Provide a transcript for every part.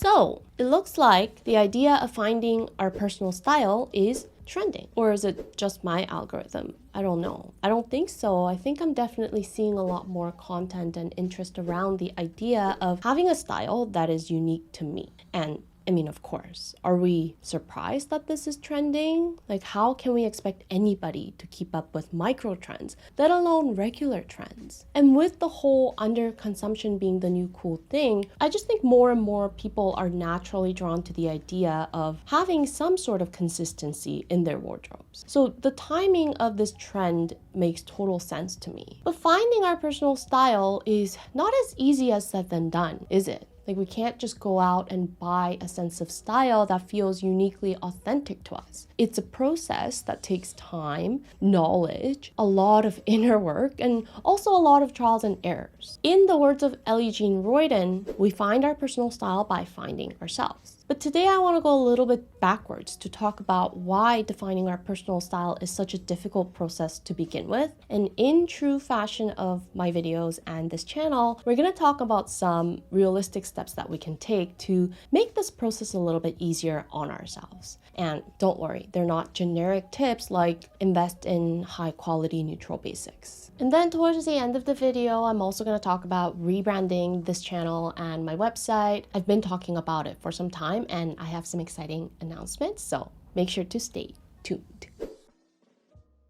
So it looks like the idea of finding our personal style is trending. Or is it just my algorithm? I don't know. I don't think so. I think I'm definitely seeing a lot more content and interest around the idea of having a style that is unique to me. And I mean, of course, are we surprised that this is trending? Like, how can we expect anybody to keep up with micro trends, let alone regular trends? And with the whole underconsumption being the new cool thing, I just think more and more people are naturally drawn to the idea of having some sort of consistency in their wardrobes. So the timing of this trend makes total sense to me. But finding our personal style is not as easy as said than done, is it? Like, we can't just go out and buy a sense of style that feels uniquely authentic to us. It's a process that takes time, knowledge, a lot of inner work, and also a lot of trials and errors. In the words of Ellie Jean Royden, we find our personal style by finding ourselves. But today I want to go a little bit backwards to talk about why defining our personal style is such a difficult process to begin with. And in true fashion of my videos and this channel, we're going to talk about some realistic steps that we can take to make this process a little bit easier on ourselves. And don't worry, they're not generic tips like invest in high quality neutral basics. And then towards the end of the video, I'm also going to talk about rebranding this channel and my website. I've been talking about it for some time and I have some exciting announcements, so make sure to stay tuned.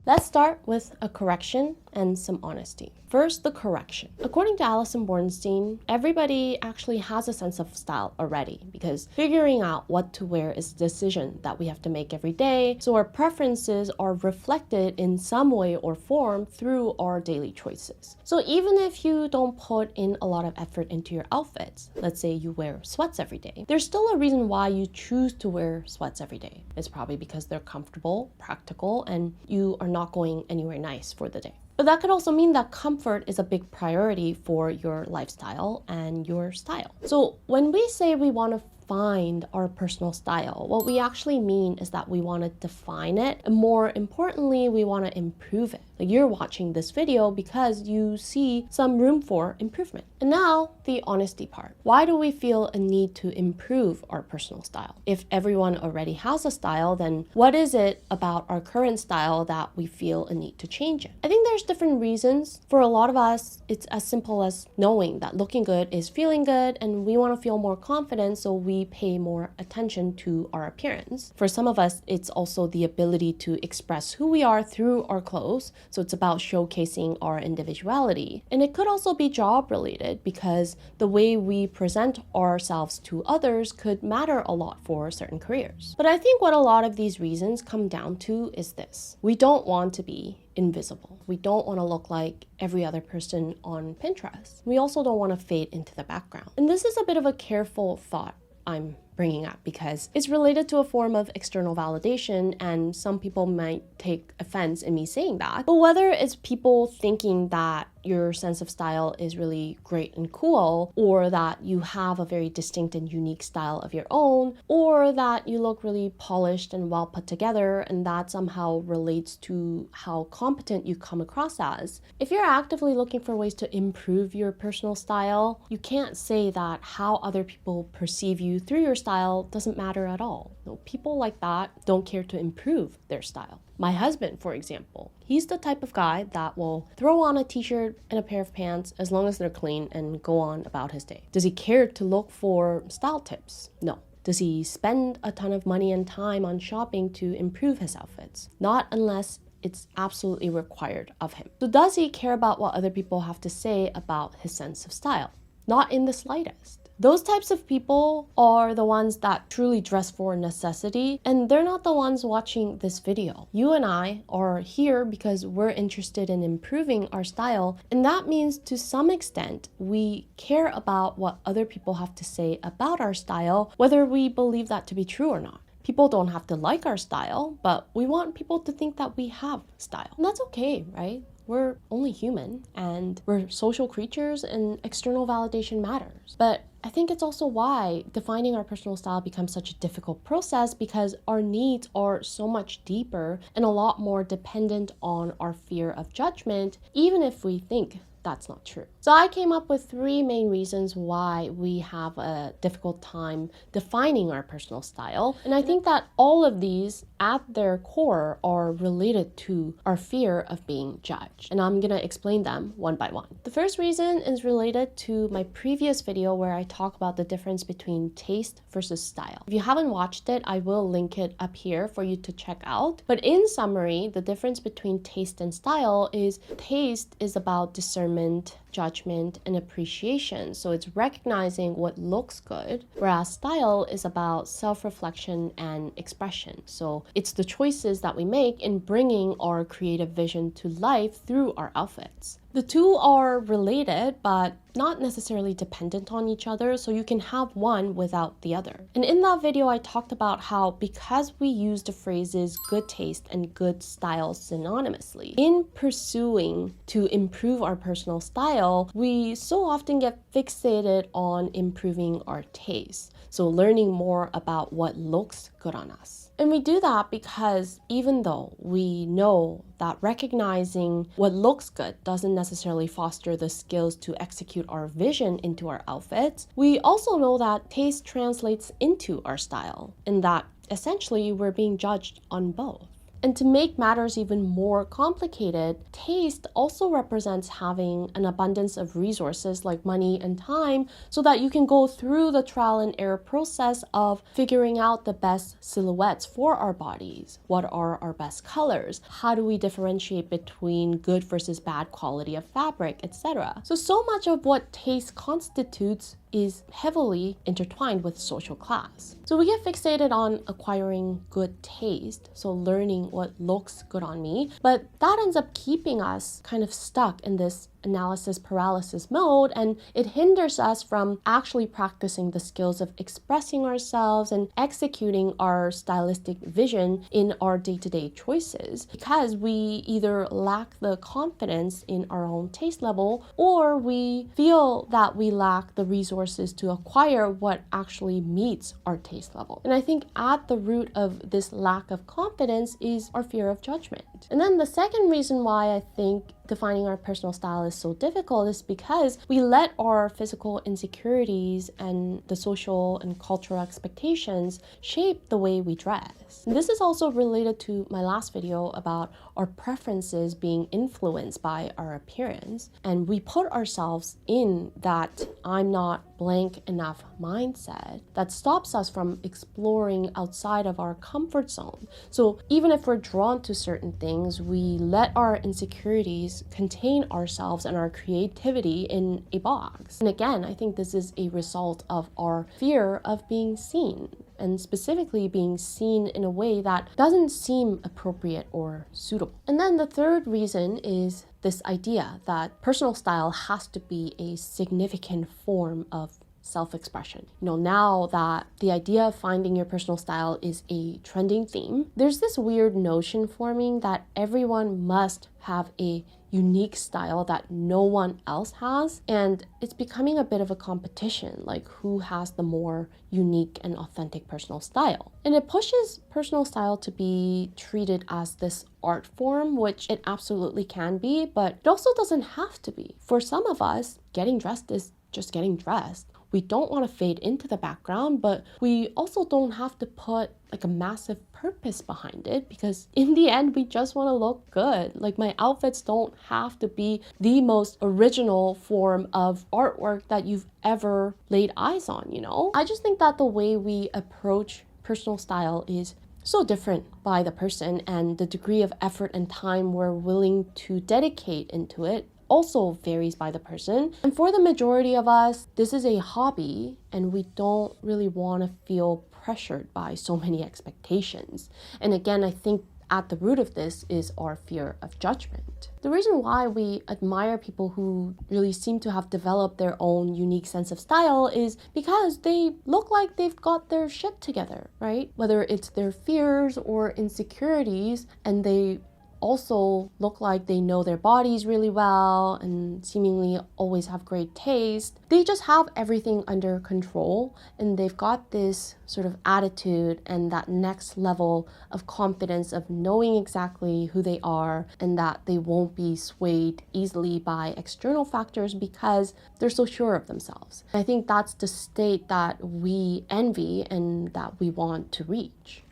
Let's start with a correction and some honesty. First, the correction. According to Allison Bornstein, everybody actually has a sense of style already because figuring out what to wear is a decision that we have to make every day, so our preferences are reflected in some way or form through our daily choices. So even if you don't put in a lot of effort into your outfits, let's say you wear sweats every day, there's still a reason why you choose to wear sweats every day. It's probably because they're comfortable, practical, and you are not going anywhere nice for the day. But that could also mean that comfort is a big priority for your lifestyle and your style. So when we say we want to find our personal style, what we actually mean is that we want to define it, and more importantly, we want to improve it. Like, you're watching this video because you see some room for improvement. And now, the honesty part. Why do we feel a need to improve our personal style? If everyone already has a style, then what is it about our current style that we feel a need to change it? I think there's different reasons. For a lot of us, it's as simple as knowing that looking good is feeling good, and we want to feel more confident, so we pay more attention to our appearance. For some of us, it's also the ability to express who we are through our clothes. So it's about showcasing our individuality. And it could also be job related because the way we present ourselves to others could matter a lot for certain careers. But I think what a lot of these reasons come down to is this. We don't want to be invisible. We don't want to look like every other person on Pinterest. We also don't want to fade into the background. And this is a bit of a careful thought I'm bringing up because it's related to a form of external validation, and some people might take offense in me saying that. But whether it's people thinking that your sense of style is really great and cool, or that you have a very distinct and unique style of your own, or that you look really polished and well put together, and that somehow relates to how competent you come across as. If you're actively looking for ways to improve your personal style, you can't say that how other people perceive you through your style doesn't matter at all. No, people like that don't care to improve their style. My husband, for example, he's the type of guy that will throw on a t-shirt and a pair of pants as long as they're clean and go on about his day. Does he care to look for style tips? No. Does he spend a ton of money and time on shopping to improve his outfits? Not unless it's absolutely required of him. So does he care about what other people have to say about his sense of style? Not in the slightest. Those types of people are the ones that truly dress for necessity, and they're not the ones watching this video. You and I are here because we're interested in improving our style, and that means to some extent we care about what other people have to say about our style, whether we believe that to be true or not. People don't have to like our style, but we want people to think that we have style. And that's okay, right? We're only human and we're social creatures, and external validation matters. But I think it's also why defining our personal style becomes such a difficult process, because our needs are so much deeper and a lot more dependent on our fear of judgment, even if we think that's not true. So I came up with 3 main reasons why we have a difficult time defining our personal style. And I think that all of these at their core are related to our fear of being judged. And I'm gonna explain them one by one. The first reason is related to my previous video where I talk about the difference between taste versus style. If you haven't watched it, I will link it up here for you to check out. But in summary, the difference between taste and style is taste is about discernment, judgment, and appreciation. So it's recognizing what looks good, whereas style is about self-reflection and expression. So it's the choices that we make in bringing our creative vision to life through our outfits. The two are related, but not necessarily dependent on each other, so you can have one without the other. And in that video, I talked about how because we use the phrases good taste and good style synonymously, in pursuing to improve our personal style, we so often get fixated on improving our taste. So learning more about what looks good on us. And we do that because even though we know that recognizing what looks good doesn't necessarily foster the skills to execute our vision into our outfits, we also know that taste translates into our style, and that essentially we're being judged on both. And to make matters even more complicated, taste also represents having an abundance of resources like money and time so that you can go through the trial and error process of figuring out the best silhouettes for our bodies. What are our best colors? How do we differentiate between good versus bad quality of fabric, etc.? So much of what taste constitutes is heavily intertwined with social class. So we get fixated on acquiring good taste, so learning what looks good on me, but that ends up keeping us kind of stuck in this analysis paralysis mode, and it hinders us from actually practicing the skills of expressing ourselves and executing our stylistic vision in our day-to-day choices, because we either lack the confidence in our own taste level, or we feel that we lack the resources to acquire what actually meets our taste level. And I think at the root of this lack of confidence is our fear of judgment. And then the second reason why I think defining our personal style is so difficult is because we let our physical insecurities and the social and cultural expectations shape the way we dress. And this is also related to my last video about our preferences being influenced by our appearance. And we put ourselves in that I'm not blank enough mindset that stops us from exploring outside of our comfort zone. So even if we're drawn to certain things, we let our insecurities contain ourselves and our creativity in a box. And again, I think this is a result of our fear of being seen, and specifically being seen in a way that doesn't seem appropriate or suitable. And then the third reason is this idea that personal style has to be a significant form of self-expression. Now that the idea of finding your personal style is a trending theme, there's this weird notion forming that everyone must have a unique style that no one else has, and it's becoming a bit of a competition, like who has the more unique and authentic personal style. And it pushes personal style to be treated as this art form, which it absolutely can be, but it also doesn't have to be. For some of us, getting dressed is just getting dressed. We don't want to fade into the background, but we also don't have to put like a massive purpose behind it, because in the end, we just want to look good. Like, my outfits don't have to be the most original form of artwork that you've ever laid eyes on, I just think that the way we approach personal style is so different by the person, and the degree of effort and time we're willing to dedicate into it also varies by the person. And for the majority of us, this is a hobby, and we don't really want to feel pressured by so many expectations. And again, I think at the root of this is our fear of judgment. The reason why we admire people who really seem to have developed their own unique sense of style is because they look like they've got their shit together, right? Whether it's their fears or insecurities, and they also look like they know their bodies really well and seemingly always have great taste. They just have everything under control, and they've got this sort of attitude and that next level of confidence of knowing exactly who they are and that they won't be swayed easily by external factors because they're so sure of themselves. I think that's the state that we envy and that we want to reach.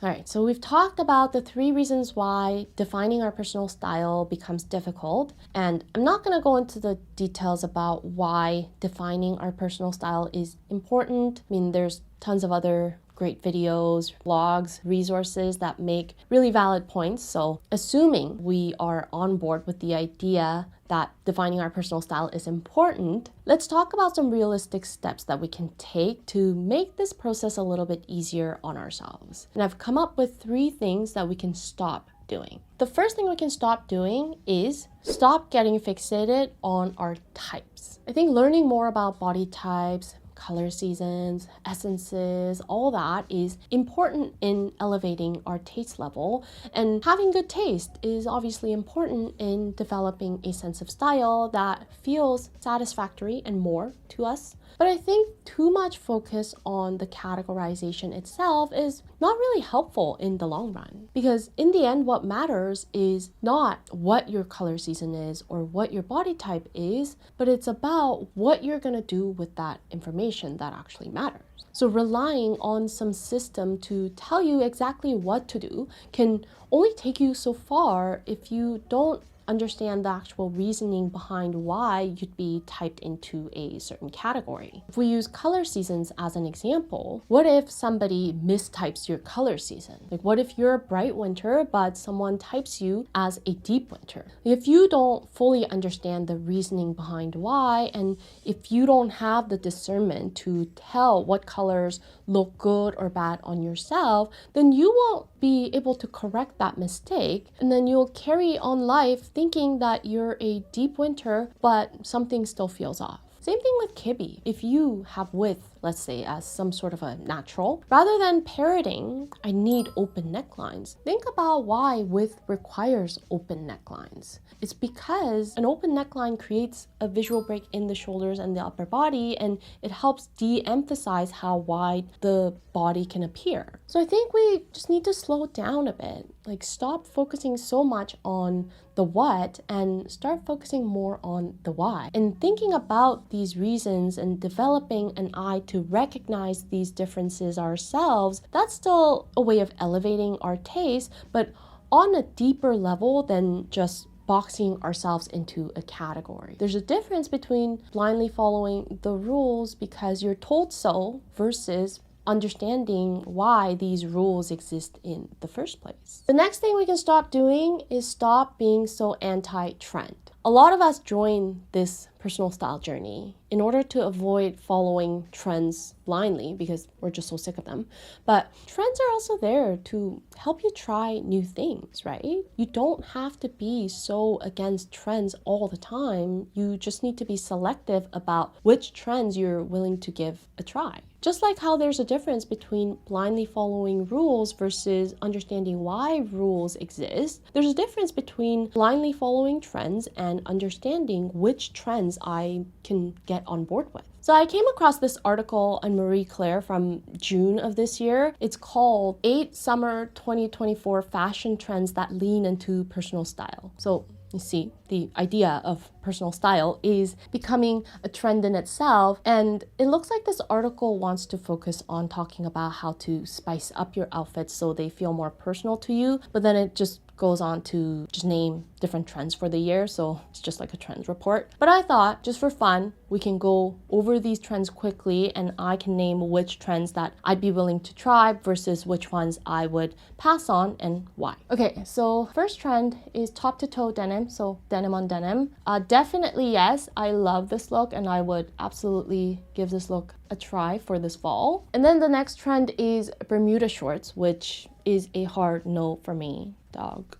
All right, so we've talked about the 3 reasons why defining our personal style becomes difficult. And I'm not going to go into the details about why defining our personal style is important. I mean, there's tons of other great videos, blogs, resources that make really valid points. So assuming we are on board with the idea that defining our personal style is important, let's talk about some realistic steps that we can take to make this process a little bit easier on ourselves. And I've come up with 3 things that we can stop doing. The first thing we can stop doing is stop getting fixated on our types. I think learning more about body types, color seasons, essences, all that is important in elevating our taste level. And having good taste is obviously important in developing a sense of style that feels satisfactory and more to us. But I think too much focus on the categorization itself is not really helpful in the long run. Because in the end, what matters is not what your color season is or what your body type is, but it's about what you're going to do with that information that actually matters. So relying on some system to tell you exactly what to do can only take you so far if you don't understand the actual reasoning behind why you'd be typed into a certain category. If we use color seasons as an example, what if somebody mistypes your color season? Like, what if you're a bright winter, but someone types you as a deep winter? If you don't fully understand the reasoning behind why, and if you don't have the discernment to tell what colors look good or bad on yourself, then you won't be able to correct that mistake, and then you'll carry on life thinking that you're a deep winter, but something still feels off. Same thing with Kibbe. If you have width, let's say, as some sort of a natural, rather than parroting, I need open necklines, think about why width requires open necklines. It's because an open neckline creates a visual break in the shoulders and the upper body, and it helps de-emphasize how wide the body can appear. So I think we just need to slow down a bit. Like, stop focusing so much on the what and start focusing more on the why. And thinking about these reasons and developing an eye to recognize these differences ourselves, that's still a way of elevating our taste, but on a deeper level than just boxing ourselves into a category. There's a difference between blindly following the rules because you're told so versus understanding why these rules exist in the first place. The next thing we can stop doing is stop being so anti-trend. A lot of us join this personal style journey in order to avoid following trends blindly because we're just so sick of them. But trends are also there to help you try new things, right? You don't have to be so against trends all the time. You just need to be selective about which trends you're willing to give a try. Just like how there's a difference between blindly following rules versus understanding why rules exist, there's a difference between blindly following trends and understanding which trends I can get on board with. So I came across this article on Marie Claire from June of this year. It's called 8 Summer 2024 Fashion Trends That Lean Into Personal Style. So you see, the idea of personal style is becoming a trend in itself. And it looks like this article wants to focus on talking about how to spice up your outfits so they feel more personal to you. But then it just goes on to just name different trends for the year. So it's just like a trends report. But I thought, just for fun, we can go over these trends quickly and I can name which trends that I'd be willing to try versus which ones I would pass on and why. Okay, so first trend is top to toe denim. So denim on denim. Definitely yes, I love this look and I would absolutely give this look a try for this fall. And then the next trend is Bermuda shorts, which is a hard no for me, dog.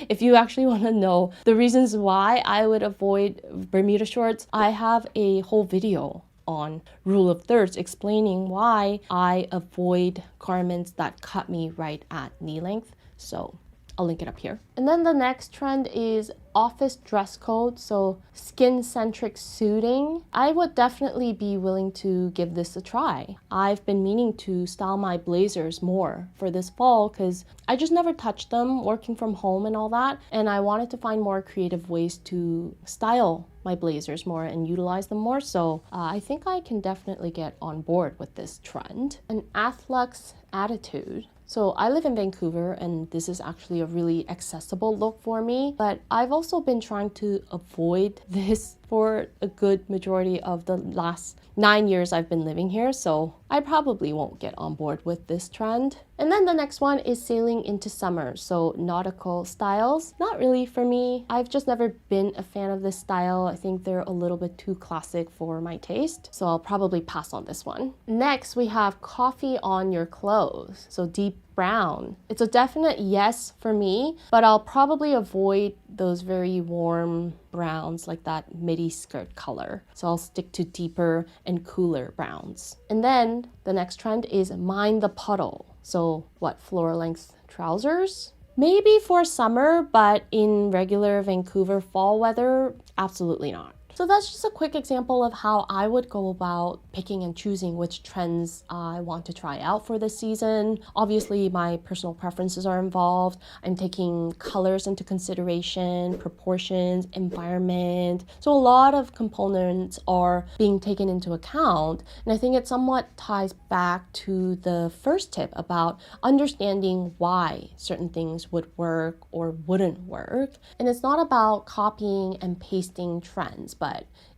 If you actually want to know the reasons why I would avoid Bermuda shorts, I have a whole video on rule of thirds explaining why I avoid garments that cut me right at knee length. So I'll link it up here. And then the next trend is office dress code, so skin-centric suiting. I would definitely be willing to give this a try. I've been meaning to style my blazers more for this fall because I just never touched them working from home and all that, and I wanted to find more creative ways to style my blazers more and utilize them more. So I think I can definitely get on board with this trend. An Athlux attitude. So I live in Vancouver and this is actually a really accessible look for me, but I've also been trying to avoid this for a good majority of the last 9 years I've been living here, so I probably won't get on board with this trend. And then the next one is sailing into summer, so nautical styles. Not really for me. I've just never been a fan of this style. I think they're a little bit too classic for my taste, so I'll probably pass on this one. Next, we have coffee on your clothes, so deep brown. It's a definite yes for me, but I'll probably avoid those very warm browns like that midi skirt color. So I'll stick to deeper and cooler browns. And then the next trend is mind the puddle. So what, floor length trousers? Maybe for summer, but in regular Vancouver fall weather, absolutely not. So that's just a quick example of how I would go about picking and choosing which trends I want to try out for this season. Obviously, my personal preferences are involved. I'm taking colors into consideration, proportions, environment. So a lot of components are being taken into account. And I think it somewhat ties back to the first tip about understanding why certain things would work or wouldn't work. And it's not about copying and pasting trends, but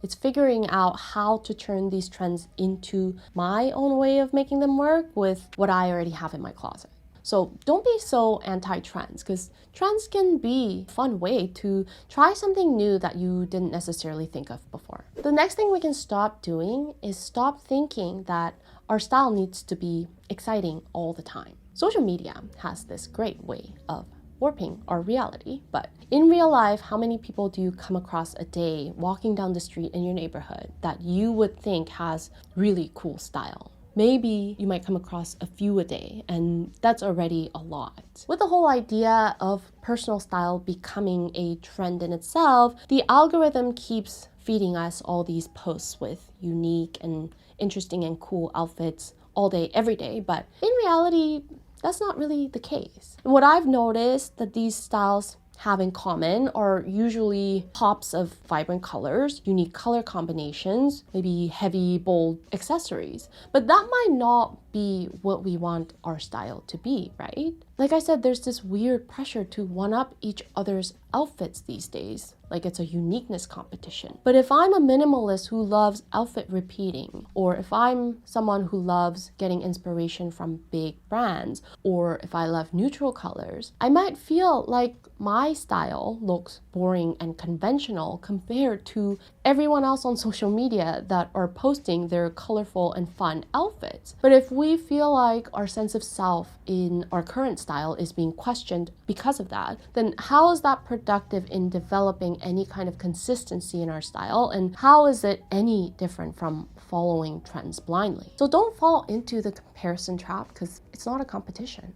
it's figuring out how to turn these trends into my own way of making them work with what I already have in my closet. So don't be so anti-trends, because trends can be a fun way to try something new that you didn't necessarily think of before. The next thing we can stop doing is stop thinking that our style needs to be exciting all the time. Social media has this great way of warping our reality, but in real life, how many people do you come across a day walking down the street in your neighborhood that you would think has really cool style? Maybe you might come across a few a day, and that's already a lot. With the whole idea of personal style becoming a trend in itself, the algorithm keeps feeding us all these posts with unique and interesting and cool outfits all day, every day, but in reality, that's not really the case. And what I've noticed that these styles have in common are usually pops of vibrant colors, unique color combinations, maybe heavy, bold accessories. But that might not be what we want our style to be, right? Like I said, there's this weird pressure to one-up each other's outfits these days, like it's a uniqueness competition. But if I'm a minimalist who loves outfit repeating, or if I'm someone who loves getting inspiration from big brands, or if I love neutral colors, I might feel like my style looks boring and conventional compared to everyone else on social media that are posting their colorful and fun outfits. But if we feel like our sense of self in our current style is being questioned because of that, then how is that productive in developing any kind of consistency in our style? And how is it any different from following trends blindly? So don't fall into the comparison trap, because it's not a competition.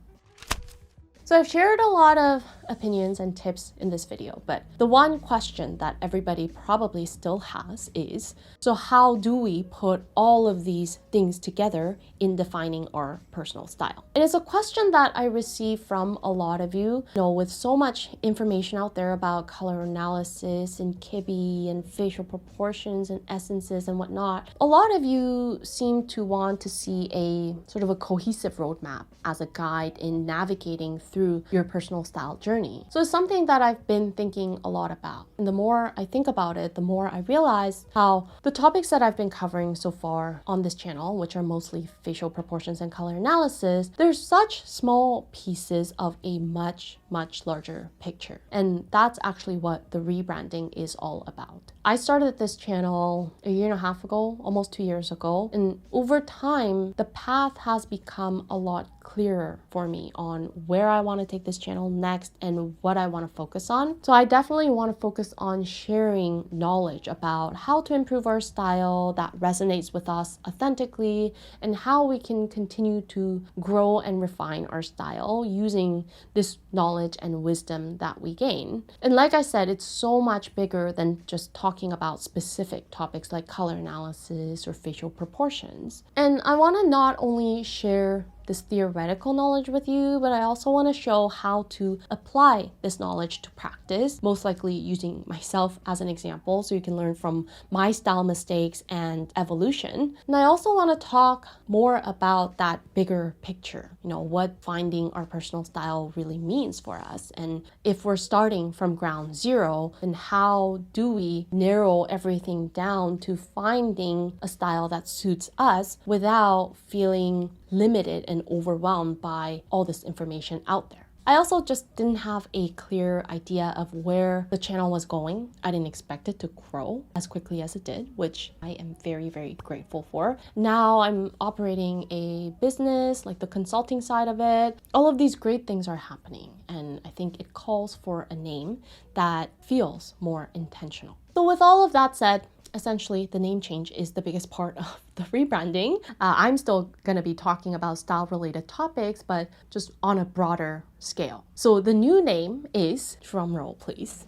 So I've shared a lot of opinions and tips in this video, but the one question that everybody probably still has is, so how do we put all of these things together in defining our personal style? And it's a question that I receive from a lot of you. With so much information out there about color analysis and Kibbe and facial proportions and essences and whatnot, a lot of you seem to want to see a sort of a cohesive roadmap as a guide in navigating through your personal style journey. So it's something that I've been thinking a lot about. And the more I think about it, the more I realize how the topics that I've been covering so far on this channel, which are mostly facial proportions and color analysis, they're such small pieces of a much larger picture. And that's actually what the rebranding is all about. I started this channel a year and a half ago, almost 2 years ago. And over time, the path has become a lot clearer for me on where I want to take this channel next and what I want to focus on. So I definitely want to focus on sharing knowledge about how to improve our style that resonates with us authentically, and how we can continue to grow and refine our style using this knowledge and wisdom that we gain. And like I said, it's so much bigger than just talking about specific topics like color analysis or facial proportions. And I want to not only share this theoretical knowledge with you, but I also want to show how to apply this knowledge to practice, most likely using myself as an example, so you can learn from my style mistakes and evolution. And I also want to talk more about that bigger picture, what finding our personal style really means for us. And if we're starting from ground zero, then how do we narrow everything down to finding a style that suits us without feeling limited and overwhelmed by all this information out there. I also just didn't have a clear idea of where the channel was going. I didn't expect it to grow as quickly as it did, which I am very, very grateful for. Now I'm operating a business, like the consulting side of it. All of these great things are happening, and I think it calls for a name that feels more intentional. So with all of that said, essentially, the name change is the biggest part of the rebranding. I'm still going to be talking about style-related topics, but just on a broader scale. So the new name is, drumroll please,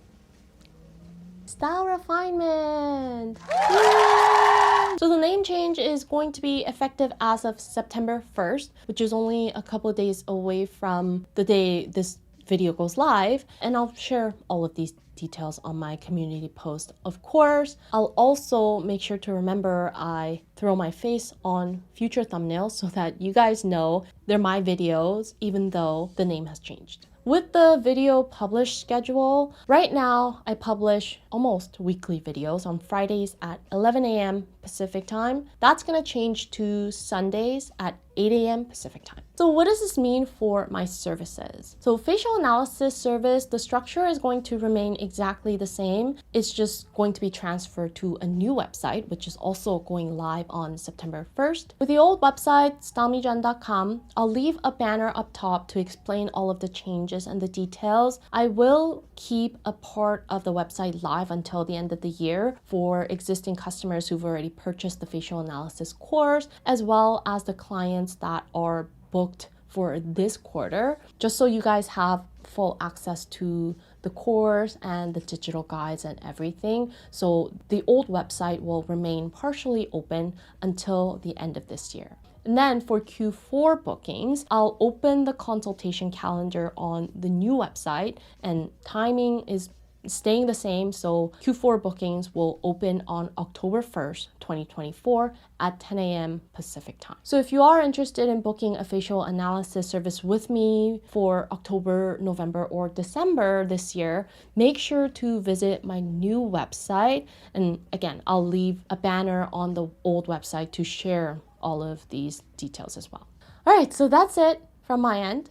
Style Refinement. Yay! So the name change is going to be effective as of September 1st, which is only a couple of days away from the day this video goes live, and I'll share all of these details on my community post. Of course, I'll also make sure to remember I throw my face on future thumbnails so that you guys know they're my videos, even though the name has changed. With the video publish schedule, right now I publish almost weekly videos on Fridays at 11 a.m. Pacific time. That's gonna change to Sundays at 8 a.m. Pacific time. So what does this mean for my services? So facial analysis service, the structure is going to remain exactly the same. It's just going to be transferred to a new website, which is also going live on September 1st. With the old website, stylemegen.com, I'll leave a banner up top to explain all of the changes and the details. I will keep a part of the website live until the end of the year for existing customers who've already purchased the facial analysis course, as well as the clients that are booked for this quarter, just so you guys have full access to the course and the digital guides and everything. So the old website will remain partially open until the end of this year. And then for Q4 bookings, I'll open the consultation calendar on the new website, and timing is staying the same. So Q4 bookings will open on October 1st, 2024 at 10 a.m. Pacific time. So if you are interested in booking a facial analysis service with me for October, November, or December this year, make sure to visit my new website. And again, I'll leave a banner on the old website to share all of these details as well. All right, so that's it from my end.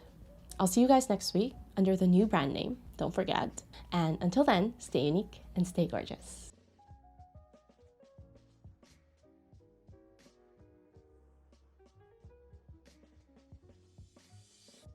I'll see you guys next week under the new brand name. Don't forget. And until then, stay unique and stay gorgeous.